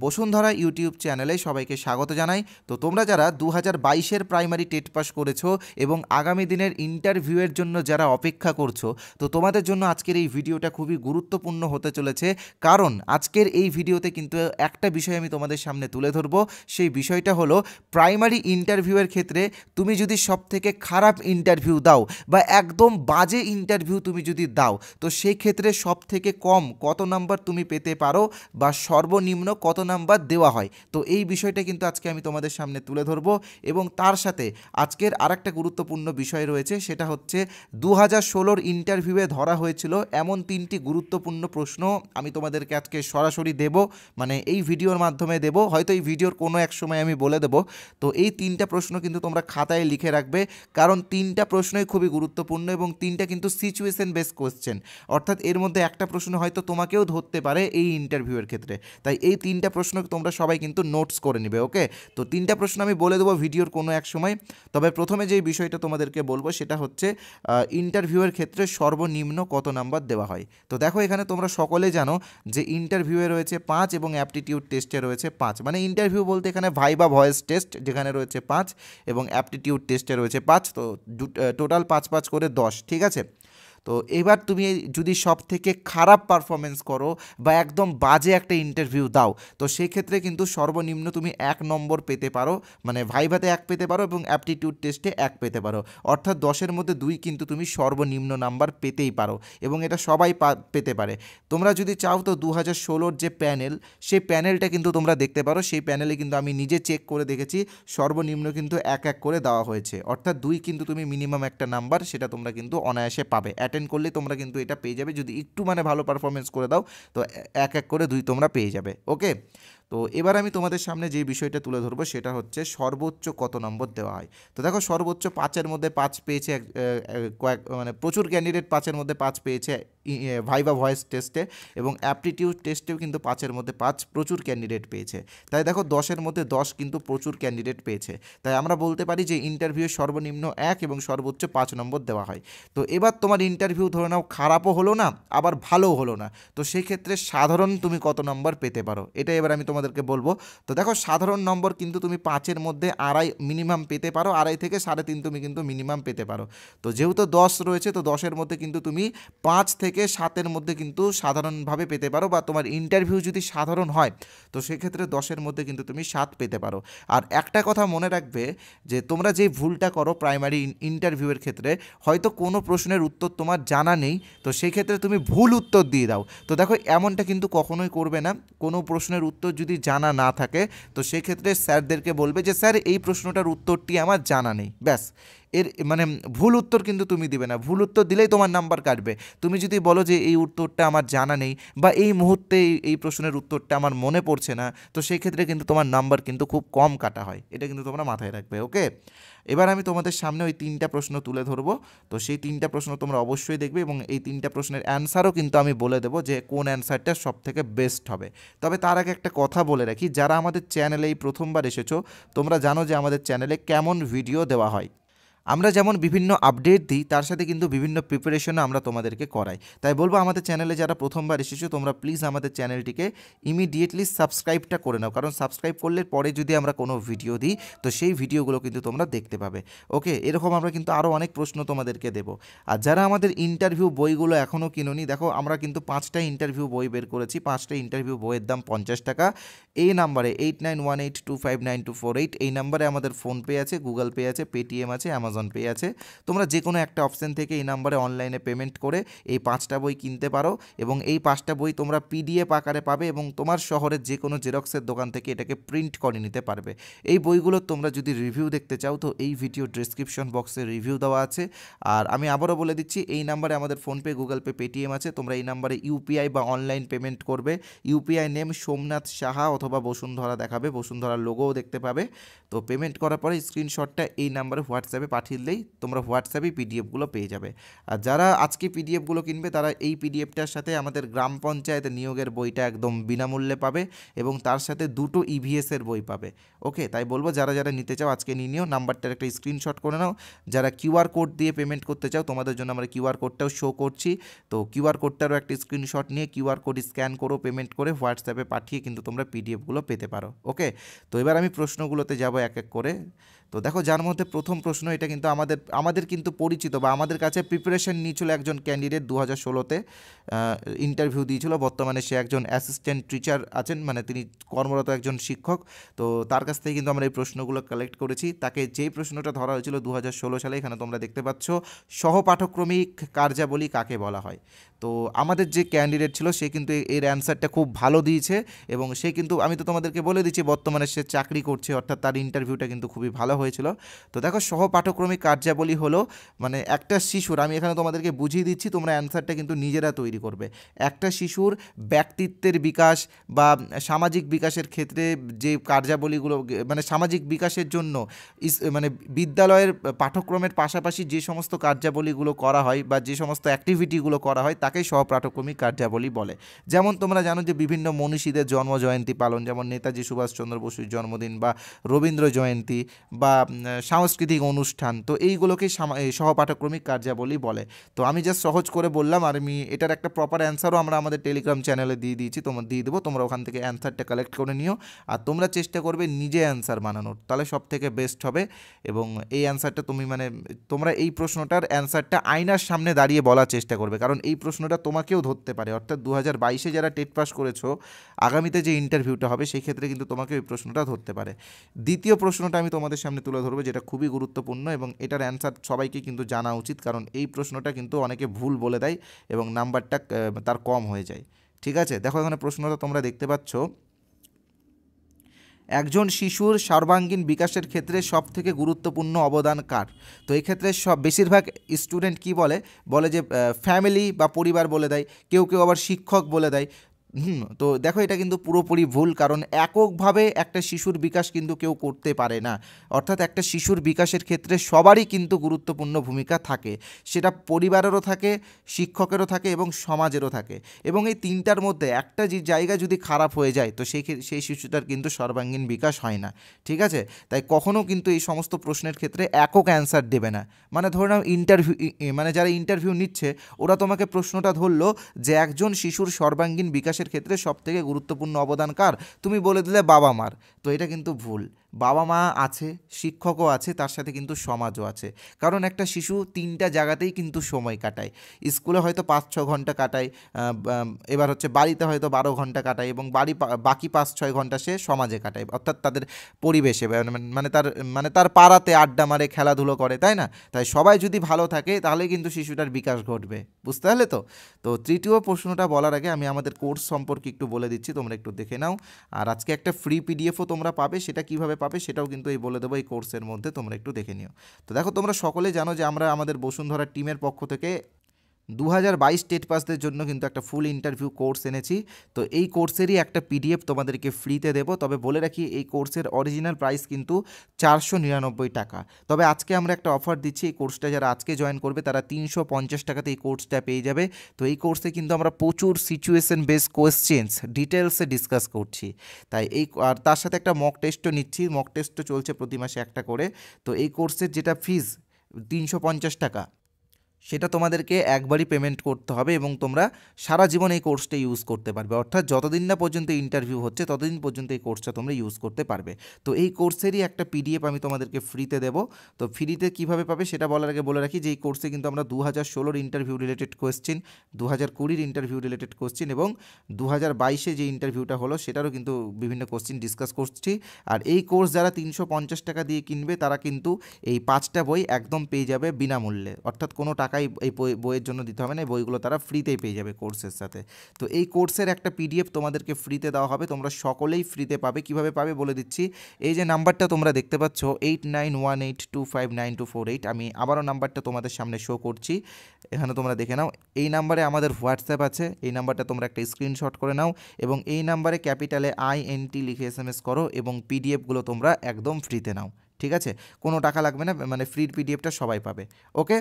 Bashundhara YouTube চ্যানেলে সবাইকে স্বাগত জানাই। তো তোমরা যারা 2022-এর প্রাইমারি টেট পাস করেছো এবং আগামী দিনের ইন্টারভিউয়ের জন্য যারা অপেক্ষা করছো, তো তোমাদের জন্য আজকের এই ভিডিওটা খুবই গুরুত্বপূর্ণ হতে চলেছে। কারণ আজকের এই ভিডিওতে কিন্তু একটা বিষয় আমি তোমাদের সামনে তুলে ধরবো। সেই বিষয়টা হলো প্রাইমারি ইন্টারভিউয়ের ক্ষেত্রে তুমি যদি সবথেকে খারাপ ইন্টারভিউ দাও বা একদম বাজে ইন্টারভিউ তুমি যদি দাও, তো সেই ক্ষেত্রে সবথেকে কম কত নাম্বার তুমি পেতে পারো বা সর্বনিম্ন কত নাম্বার দেওয়া হয়। তো এই বিষয়টা কিন্তু আজকে আমি তোমাদের সামনে তুলে ধরবো এবং তার সাথে আজকের আরেকটা গুরুত্বপূর্ণ বিষয় রয়েছে, সেটা হচ্ছে 2016-র ইন্টারভিউয়ে ধরা হয়েছিল এমন 3টি গুরুত্বপূর্ণ প্রশ্ন আমি তোমাদেরকে আজকে সরাসরি দেব, মানে এই ভিডিওর মাধ্যমে দেব, হয়তো এই ভিডিওর কোনো এক সময় আমি বলে দেব। তো এই 3টা প্রশ্ন কিন্তু তোমরা খাতায় লিখে রাখবে, কারণ 3টা প্রশ্নই খুবই গুরুত্বপূর্ণ এবং 3টা কিন্তু সিচুয়েশন বেস কোশ্চেন, অর্থাৎ এর মধ্যে একটা প্রশ্ন হয়তো তোমাকেও ধরতে পারে এই ইন্টারভিউয়ের ক্ষেত্রে। তাই এই 3টা প্রশ্ন তোমরা সবাই কিন্তু নোটস করে নেবে, ওকে? তো 3টা প্রশ্ন আমি বলে দেবো ভিডিওর কোনো এক সময়। তবে প্রথমে যে বিষয়টা তোমাদেরকে বলবো সেটা হচ্ছে ইন্টারভিউয়ের ক্ষেত্রে সর্বনিম্ন কত নাম্বার দেওয়া হয়। তো দেখো, এখানে তোমরা সকলে জানো যে ইন্টারভিউয়ে রয়েছে 5 এবং অ্যাপটিটিউড টেস্টে রয়েছে 5। মানে ইন্টারভিউ বলতে এখানে ভাইবা ভয়েস টেস্ট যেখানে রয়েছে 5 এবং অ্যাপটিটিউড টেস্টে রয়েছে 5। তো টোটাল 5 করে 10, ঠিক আছে? তো এবার তুমি যদি সব থেকে খারাপ পারফরমেন্স করো বা একদম বাজে একটা ইন্টারভিউ দাও, তো সেই ক্ষেত্রে কিন্তু সর্বনিম্ন তুমি 1 নম্বর পেতে পারো, মানে ভাইভাতে 1 পেতে পারো এবং অ্যাপটিটিউড টেস্টে 1 পেতে পারো। অর্থাৎ 10-এর মধ্যে 2 কিন্তু তুমি সর্বনিম্ন নাম্বার পেতেই পারো এবং এটা সবাই পেতে পারে। তোমরা যদি চাও তো 2016-র যে প্যানেল, সেই প্যানেলটা কিন্তু তোমরা দেখতে পারো। সেই প্যানেলে কিন্তু আমি নিজে চেক করে দেখেছি, সর্বনিম্ন কিন্তু 1 করে দেওয়া হয়েছে। অর্থাৎ 2 কিন্তু তুমি মিনিমাম একটা নাম্বার সেটা তোমরা কিন্তু অনায়াসে পাবে। অ্যাটেন্ড করলে তোমরা কিন্তু এটা পেয়ে যাবে, যদি একটু মানে ভালো পারফরমেন্স করে দাও তো 1 করে 2 তোমরা পেয়ে যাবে, ওকে? তো এবার আমি তোমাদের সামনে যে বিষয়টা তুলে ধরবো সেটা হচ্ছে সর্বোচ্চ কত নম্বর দেওয়া হয়। তো দেখো, সর্বোচ্চ 5-এর মধ্যে 5 পেয়েছে মানে প্রচুর ক্যান্ডিডেট 5-এর মধ্যে 5 পেয়েছে ভাইভা ভয়েস টেস্টে, এবং অ্যাপটিটিউড টেস্টেও কিন্তু 5-এর মধ্যে 5 প্রচুর ক্যান্ডিডেট পেয়েছে। তাই দেখো, 10-এর মধ্যে 10 কিন্তু প্রচুর ক্যান্ডিডেট পেয়েছে। তাই আমরা বলতে পারি যে ইন্টারভিউ সর্বনিম্ন 1 এবং সর্বোচ্চ 5 নম্বর দেওয়া হয়। তো এবার তোমার ইন্টারভিউ ধরে নাও খারাপও হলো না আবার ভালোও হলো না, তো সেই ক্ষেত্রে সাধারণ তুমি কত নম্বর পেতে পারো এটা এবার আমি তোমাদেরকে বলবো। তো দেখো, সাধারণ নম্বর কিন্তু তুমি 5-এর মধ্যে 2.5 মিনিমাম পেতে পারো, 2.5 থেকে 3.5 তুমি কিন্তু মিনিমাম পেতে পারো। তো যেহেতু 10 রয়েছে, তো 10-এর মধ্যে কিন্তু তুমি 5 থেকে 7-এর মধ্যে কিন্তু সাধারণভাবে পেতে পারো, বা তোমার ইন্টারভিউ যদি সাধারণ হয় তো সেক্ষেত্রে 10-এর মধ্যে কিন্তু তুমি 7 পেতে পারো। আর একটা কথা মনে রাখবে, যে তোমরা যে ভুলটা করো প্রাইমারি ইন্টারভিউয়ের ক্ষেত্রে, হয়তো কোনো প্রশ্নের উত্তর তোমার জানা নেই, তো সেই ক্ষেত্রে তুমি ভুল উত্তর দিয়ে দাও। তো দেখো, এমনটা কিন্তু কখনোই করবে না। কোনো প্রশ্নের উত্তর যদি জানা না থাকে, তো সেক্ষেত্রে স্যারদেরকে বলবে যে স্যার এই প্রশ্নটার উত্তরটি আমার জানা নেই, ব্যাস। এর মানে ভুল উত্তর কিন্তু তুমি দিবে না, ভুল উত্তর দিলেই তোমার নাম্বার কাটবে। তুমি যদি বলো যে এই উত্তরটা আমার জানা নেই বা এই মুহূর্তে এই প্রশ্নের উত্তরটা আমার মনে পড়ছে না, তো সেই ক্ষেত্রে কিন্তু তোমার নাম্বার কিন্তু খুব কম কাটা হয়। এটা কিন্তু তোমরা মাথায় রাখবে, ওকে? এবার আমি তোমাদের সামনে ওই 3টা প্রশ্ন তুলে ধরবো। তো সেই 3টা প্রশ্ন তোমরা অবশ্যই দেখবে এবং এই 3টা প্রশ্নের অ্যান্সারও কিন্তু আমি বলে দেবো যে কোন অ্যান্সারটা সব থেকে বেস্ট হবে। তবে তার আগে একটা কথা বলে রাখি, যারা আমাদের চ্যানেলে এই প্রথমবার এসেছো, তোমরা জানো যে আমাদের চ্যানেলে কেমন ভিডিও দেওয়া হয়। আমরা যেমন বিভিন্ন আপডেট দিই, তার সাথে কিন্তু বিভিন্ন প্রিপারেশনও আমরা তোমাদেরকে করাই। তাই বলবো, আমাদের চ্যানেলে যারা প্রথমবার এসেছো তোমরা প্লিজ আমাদের চ্যানেলটিকে ইমিডিয়েটলি সাবস্ক্রাইবটা করে নাও, কারণ সাবস্ক্রাইব করলে পরে যদি আমরা কোনো ভিডিও দিই তো সেই ভিডিওগুলো কিন্তু তোমরা দেখতে পাবে, ওকে? এরকম আমরা কিন্তু আরও অনেক প্রশ্ন তোমাদেরকে দেবো। আর যারা আমাদের ইন্টারভিউ বইগুলো এখনও কিনোনি, দেখো আমরা কিন্তু 5টা ইন্টারভিউ বই বের করেছি। 5টা ইন্টারভিউ বইয়ের দাম 50 টাকা। এই নাম্বারে 8918259248, এই নাম্বারে আমাদের ফোনপে আছে, গুগল পে আছে, পেটিএম আছে, অ্যামাজন পে আছে। তোমরা যে কোনো একটা অপশান থেকে এই নাম্বারে অনলাইনে পেমেন্ট করে এই 5টা বই কিনতে পারো এবং এই 5টা বই তোমরা পিডিএফ আকারে পাবে এবং তোমার শহরের যে কোনো জেরক্সের দোকান থেকে এটাকে প্রিন্ট করে নিতে পারবে। এই বইগুলো তোমরা যদি রিভিউ দেখতে চাও তো এই ভিডিও ডেসক্রিপশন বক্সে রিভিউ দেওয়া আছে। আর আমি আবারও বলে দিচ্ছি, এই নাম্বারে আমাদের ফোনপে, গুগল পে, পেটিএম আছে। তোমরা এই নাম্বারে ইউপিআই বা অনলাইন পেমেন্ট করবে। ইউপিআই নেম সোমনাথ সাহা অথবা বসুন্ধরা দেখাবে, বসুন্ধরার লোগোও দেখতে পাবে। তো পেমেন্ট করার পরে স্ক্রিনশটটা এই নাম্বারে হোয়াটসঅ্যাপে পাঠিয়ে দিলেই তোমরা হোয়াটসঅ্যাপেই পিডিএফগুলো পেয়ে যাবে। আর যারা আজকে পিডিএফগুলো কিনবে তারা এই পিডিএফটার সাথে আমাদের গ্রাম পঞ্চায়েত নিয়োগের বইটা একদম বিনামূল্যে পাবে এবং তার সাথে 2টো ইভিএসের বই পাবে। ওকে, তাই বলবো যারা যারা নিতে চাও আজকে নিয়ে নিও, নাম্বারটার একটা স্ক্রিনশট করে নাও। যারা কিউআর কোড দিয়ে পেমেন্ট করতে চাও তোমাদের জন্য আমরা কিউআর কোডটাও শো করছি, তো কিউআর কোডটারও একটা স্ক্রিনশট নিয়ে কিউআর কোড স্ক্যান করো, পেমেন্ট করে হোয়াটসঅ্যাপে পাঠিয়ে কিন্তু তোমরা পিডিএফগুলো পেতে পারো। ওকে, তো এবার আমি প্রশ্নগুলোতে যাব এক এক করে। তো দেখো, যার মধ্যে প্রথম প্রশ্ন, এটা কিন্তু আমাদের কিন্তু পরিচিত বা আমাদের কাছে প্রিপারেশন নিয়েছিল একজন ক্যান্ডিডেট 2016-তে ইন্টারভিউ দিয়েছিল। বর্তমানে সে একজন অ্যাসিস্ট্যান্ট টিচার আছেন, মানে তিনি কর্মরত একজন শিক্ষক। তো তার কাছ থেকে কিন্তু আমরা এই প্রশ্নগুলো কালেক্ট করেছি। তাকে যেই প্রশ্নটা ধরা হয়েছিল 2016 সালে, এখানে তোমরা দেখতে পাচ্ছ সহপাঠক্রমিক কার্যাবলী কাকে বলা হয়। তো আমাদের যে ক্যান্ডিডেট ছিল সে কিন্তু এর অ্যান্সারটা খুব ভালো দিয়েছে এবং সে কিন্তু, আমি তো তোমাদেরকে বলে দিচ্ছি, বর্তমানে সে চাকরি করছে, অর্থাৎ তার ইন্টারভিউটা কিন্তু খুবই ভালো হয়েছিল। তো দেখো, সহপাঠক্রমিক কার্যাবলী হলো মানে একটা শিশুর, আমি এখানে তোমাদেরকে বুঝিয়ে দিচ্ছি, তোমরা অ্যান্সারটা কিন্তু নিজেরা তৈরি করবে। একটা শিশুর ব্যক্তিত্বের বিকাশ বা সামাজিক বিকাশের ক্ষেত্রে যে কার্যাবলীগুলো, মানে সামাজিক বিকাশের জন্য মানে বিদ্যালয়ের পাঠ্যক্রমের পাশাপাশি যে সমস্ত কার্যাবলীগুলো করা হয় বা যে সমস্ত অ্যাক্টিভিটিগুলো করা হয় তাকেই সহপাঠক্রমিক কার্যাবলী বলে। যেমন তোমরা জানো যে বিভিন্ন মনীষীদের জন্মজয়ন্তী পালন, যেমন নেতাজি সুভাষচন্দ্র বসুর জন্মদিন বা রবীন্দ্র জয়ন্তী বা সাংস্কৃতিক অনুষ্ঠান, তো এইগুলোকেই সহপাঠক্রমিক কার্যাবলী বলে। তো আমি জাস্ট সহজ করে বললাম, আর আমি এটার একটা প্রপার অ্যান্সারও আমরা আমাদের টেলিগ্রাম চ্যানেলে দিয়ে দিয়েছি, তোমরা দিয়ে দেবো, তোমরা ওখান থেকে অ্যান্সারটা কালেক্ট করে নিও। আর তোমরা চেষ্টা করবে নিজে অ্যান্সার বানানোর, তাহলে সব থেকে বেস্ট হবে। এবং এই অ্যান্সারটা তোমরা এই প্রশ্নটার অ্যান্সারটা আয়নার সামনে দাঁড়িয়ে বলার চেষ্টা করবে, কারণ এই প্রশ্নটা তোমাকেও ধরতে পারে। অর্থাৎ 2022-এ যারা টেট পাস করেছো, আগামীতে যে ইন্টারভিউটা হবে সেই ক্ষেত্রে কিন্তু তোমাকে এই প্রশ্নটা ধরতে পারে। দ্বিতীয় প্রশ্নটা আমি তোমাদের সামনে তুলে ধরবো, যেটা খুবই গুরুত্বপূর্ণ এবং এটার অ্যান্সার সবাইকে কিন্তু জানা উচিত, কারণ এই প্রশ্নটা কিন্তু অনেকে ভুল বলে দেয় এবং নাম্বারটা তার কম হয়ে যায়। ঠিক আছে, দেখো এখানে প্রশ্নটা তোমরা দেখতে পাচ্ছ, একজন শিশুর সর্বাঙ্গীন বিকাশের ক্ষেত্রে সবথেকে গুরুত্বপূর্ণ অবদান কার? তো এই ক্ষেত্রে বেশিরভাগ স্টুডেন্ট কি বলে যে ফ্যামিলি বা পরিবার বলে দেয়, কেউ কেউ আবার শিক্ষক বলে দেয়। তো দেখো, এটা কিন্তু পুরোপুরি ভুল, কারণ এককভাবে একটা শিশুর বিকাশ কিন্তু কেউ করতে পারে না। অর্থাৎ একটা শিশুর বিকাশের ক্ষেত্রে সবারই কিন্তু গুরুত্বপূর্ণ ভূমিকা থাকে, সেটা পরিবারেরও থাকে, শিক্ষকেরও থাকে এবং সমাজেরও থাকে। এবং এই তিনটার মধ্যে একটা যে জায়গা যদি খারাপ হয়ে যায়, তো সেই শিশুটার কিন্তু সর্বাঙ্গীন বিকাশ হয় না। ঠিক আছে, তাই কখনও কিন্তু এই সমস্ত প্রশ্নের ক্ষেত্রে একক অ্যান্সার দেবে না। মানে ধরে নাও মানে যারা ইন্টারভিউ নিচ্ছে ওরা তোমাকে প্রশ্নটা ধরলো যে একজন শিশুর সর্বাঙ্গীন বিকাশের ক্ষেত্রে সবথেকে গুরুত্বপূর্ণ অবদান কার, তুমি বলে দিলে বাবা মার। তো এটা কিন্তু ভুল। বাবা মা আছে, শিক্ষকও আছে, তার সাথে কিন্তু সমাজও আছে। কারণ একটা শিশু তিনটা জায়গাতেই কিন্তু সময় কাটায়। স্কুলে হয়তো 5-6 ঘন্টা কাটায়, এবার হচ্ছে বাড়িতে হয়তো 12 ঘন্টা কাটায় এবং বাকি 5-6 ঘন্টা সে সমাজে কাটায়, অর্থাৎ তাদের পরিবেশে, মানে তার পাড়াতে আড্ডা মারে, খেলাধুলো করে, তাই না? তাই সবাই যদি ভালো থাকে তাহলে কিন্তু শিশুটার বিকাশ ঘটবে। বুঝতে পারলে তো? তো তৃতীয় প্রশ্নটা বলার আগে আমি আমাদের কোর্স সম্পর্কে একটু বলে দিচ্ছি, তোমরা একটু দেখে নাও। আর আজকে একটা ফ্রি পিডিএফও তোমরা পাবে, সেটা কিভাবে পাবে সেটাও কিন্তু এই বলে দেবো এই কোর্সের মধ্যে, তোমরা একটু দেখে নিও। তো দেখো, তোমরা সকলে জানো যে আমরা আমাদের বসুন্ধরা টিমের পক্ষ থেকে 2022 টেট পাসদের জন্য কিন্তু একটা ফুল ইন্টারভিউ কোর্স এনেছি। তো এই কোর্সেরই একটা পিডিএফ তোমাদেরকে ফ্রিতে দেবো। তবে বলে রাখি, এই কোর্সের অরিজিনাল প্রাইস কিন্তু 499 টাকা। তবে আজকে আমরা একটা অফার দিচ্ছি, এই কোর্সটা যারা আজকে জয়েন করবে তারা 350 টাকাতে এই কোর্সটা পেয়ে যাবে। তো এই কোর্সে কিন্তু আমরা প্রচুর সিচুয়েশন বেস কোয়েশ্চেন্স ডিটেলসে ডিসকাস করছি। তাই আর তার সাথে একটা মক টেস্টও নিচ্ছি, মক টেস্টও চলছে প্রতি মাসে একটা করে। তো এই কোর্সের যেটা ফিজ 350 টাকা, সেটা তোমাদেরকে একবারই পেমেন্ট করতে হবে এবং তোমরা সারা জীবন এই কোর্সটা ইউজ করতে পারবে। অর্থাৎ যতদিন না পর্যন্ত ইন্টারভিউ হচ্ছে ততদিন পর্যন্ত এই কোর্সটা তোমরা ইউজ করতে পারবে। তো এই কোর্সেরই একটা পিডিএফ আমি তোমাদেরকে ফ্রিতে দেবো। তো ফ্রিতে কীভাবে পাবে সেটা বলার আগে বলে রাখি যে এই কোর্সে কিন্তু আমরা 2016 interview related question, 2020 interview related question এবং 2022 যে ইন্টারভিউটা হলো সেটারও কিন্তু বিভিন্ন কোয়েশ্চেন ডিসকাস করছি। আর এই কোর্স যারা 350 টাকা দিয়ে কিনবে তারা কিন্তু এই 5টা বই একদম পেয়ে যাবে বিনামূল্যে, অর্থাৎ কোনো টাকাই এই বইয়ের জন্য দিতে হবে না, এই বইগুলো তারা ফ্রিতেই পেয়ে যাবে কোর্সের সাথে। তো এই কোর্সের একটা পিডিএফ তোমাদেরকে ফ্রিতে দেওয়া হবে, তোমরা সকলেই ফ্রিতে পাবে। কিভাবে পাবে বলে দিচ্ছি, এই যে নাম্বারটা তোমরা দেখতে পাচ্ছ 8918259248, আমি আবারও নাম্বারটা তোমাদের সামনে শো করছি, এখানে তোমরা দেখে নাও। এই নাম্বারে আমাদের হোয়াটসঅ্যাপ আছে, এই নাম্বারটা তোমরা একটা স্ক্রিনশট করে নাও এবং এই নাম্বারে ক্যাপিটালে INT লিখে SMS করো এবং পিডিএফগুলো তোমরা একদম ফ্রিতে নাও। ঠিক আছে, কোনো টাকা লাগবে না, মানে ফ্রির পিডিএফটা সবাই পাবে। ওকে,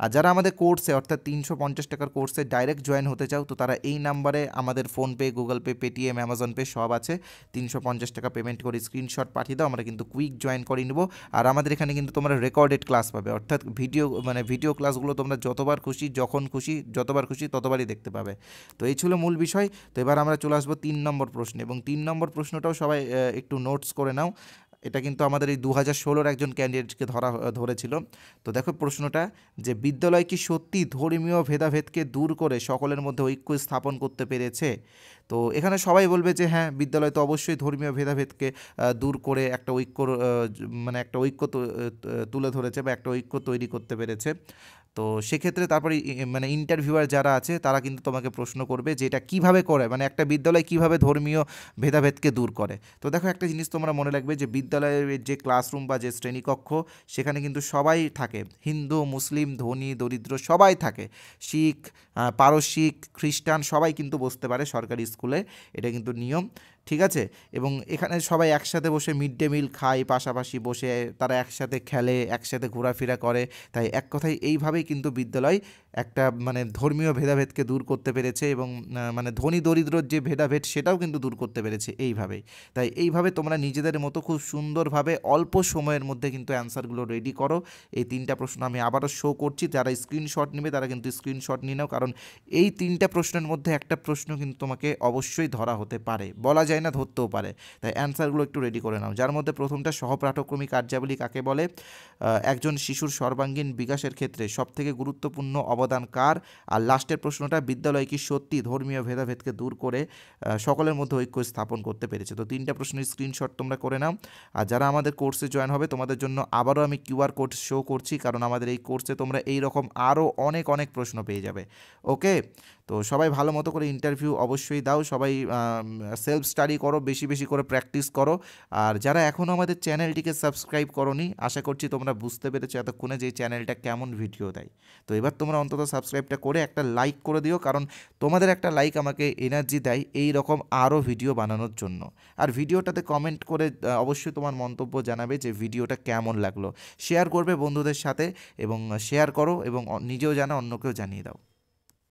আর যারা আমাদের কোর্সে অর্থাৎ 350 টাকার কোর্সে ডাইরেক্ট জয়েন হতে চাও, তো তারা এই নাম্বারে আমাদের PhonePe, Google pay, Paytm, Amazon pay সব আছে, 350 টাকা পেমেন্ট করে স্ক্রিনশট পাঠিয়ে দাও, আমরা কিন্তু কুইক জয়েন করে নেবো। আর আমাদের এখানে কিন্তু তোমরা রেকর্ডেড ক্লাস পাবে, অর্থাৎ ভিডিও ক্লাসগুলো তোমরা যতবার খুশি, যখন খুশি, যতবার খুশি ততবারই দেখতে পাবে। তো এই ছিল মূল বিষয়। তো এবার আমরা চলে আসবো 3 নম্বর প্রশ্নে, এবং 3 নম্বর প্রশ্নটাও সবাই একটু নোটস করে নাও। এটা কিন্তু আমাদের এই 2016-র একজন ক্যান্ডিডেটকে ধরেছিল। তো দেখো প্রশ্নটা, যে বিদ্যালয় কি সত্যি ধর্মীয় ভেদাভেদকে দূর করে সকলের মধ্যে ঐক্য স্থাপন করতে পেরেছে? তো এখানে সবাই বলবে যে হ্যাঁ, বিদ্যালয় তো অবশ্যই ধর্মীয় ভেদাভেদকে দূর করে একটা মানে একটা ঐক্য তুলে ধরেছে বা একটা ঐক্য তৈরি করতে পেরেছে। তো সেক্ষেত্রে তারপরে মানে ইন্টারভিউয়ার যারা আছে তারা কিন্তু তোমাকে প্রশ্ন করবে যে এটা কীভাবে করে, মানে একটা বিদ্যালয় কীভাবে ধর্মীয় ভেদাভেদকে দূর করে। তো দেখো একটা জিনিস তোমরা মনে রাখবে যে বিদ্যালয়ের যে ক্লাসরুম বা যে শ্রেণীকক্ষ, সেখানে কিন্তু সবাই থাকে, হিন্দু, মুসলিম, ধনী, দরিদ্র সবাই থাকে, শিখ, পারসিক, খ্রিস্টান সবাই কিন্তু বসতে পারে সরকারি স্কুলে, এটা কিন্তু নিয়ম, ঠিক আছে। এবং এখানে সবাই একসাথে বসে মিড ডে মিল খায়, পাশাপাশি বসে তারা একসাথে খেলে, একসাথে ঘোরাফেরা করে। তাই এক কথায় এইভাবেই কিন্তু বিদ্যালয় একটা মানে ধর্মীয় ভেদাভেদকে দূর করতে পেরেছে, এবং মানে ধনী দরিদ্রর যে ভেদাভেদ সেটাও কিন্তু দূর করতে পেরেছে এইভাবেই। তাই এইভাবে তোমরা নিজেদের মতো খুব সুন্দরভাবে অল্প সময়ের মধ্যে কিন্তু অ্যান্সারগুলো রেডি করো। এই 3টা প্রশ্ন আমি আবারও শো করছি, যারা স্ক্রিনশট নেবে তারা কিন্তু স্ক্রিনশট নিয়ে নাও, কারণ এই 3টা প্রশ্নের মধ্যে একটা প্রশ্ন কিন্তু তোমাকে অবশ্যই ধরা হতে পারে, বলা যায় না, ধরতেও পারে। তাই অ্যান্সারগুলো একটু রেডি করে নাও। যার মধ্যে প্রথমটা, সহপাঠক্রমী কার্যাবলী কাকে বলে? একজন শিশুর সর্বাঙ্গীন বিকাশের ক্ষেত্রে সবথেকে গুরুত্বপূর্ণ অবদান কার? আর লাস্টের প্রশ্নটা, বিদ্যালয় কি সত্যি ধর্মীয় ভেদাভেদকে দূর করে সকলের মধ্যে ঐক্য স্থাপন করতে পেরেছে? তো 3টা প্রশ্নের স্ক্রিনশট তোমরা করে নাও। আর যারা আমাদের কোর্সে জয়েন হবে, তোমাদের জন্য আবারও আমি কিউআর কোড শো করছি, কারণ আমাদের এই কোর্সে তোমরা এই রকম আরও অনেক অনেক প্রশ্ন পেয়ে যাবে। ওকে, তো সবাই ভালো মতো করে ইন্টারভিউ অবশ্যই দাও, সবাই সেলফ স্টাডি করো, বেশি বেশি করে প্র্যাকটিস করো। আর যারা এখনও আমাদের চ্যানেলটিকে সাবস্ক্রাইব করোনি, আশা করছি তোমরা বুঝতে পেরেছো এতক্ষণে যে এই চ্যানেলটা কেমন ভিডিও দেয়। তো এবার তোমরা অন্তত সাবস্ক্রাইবটা করে একটা লাইক করে দিও, কারণ তোমাদের একটা লাইক আমাকে এনার্জি দেয় এই রকম আরও ভিডিও বানানোর জন্য। আর ভিডিওটাতে কমেন্ট করে অবশ্যই তোমার মন্তব্য জানাবে যে ভিডিওটা কেমন লাগলো, শেয়ার করবে বন্ধুদের সাথে, এবং শেয়ার করো এবং নিজেও জানো, অন্যকেও জানিয়ে দাও।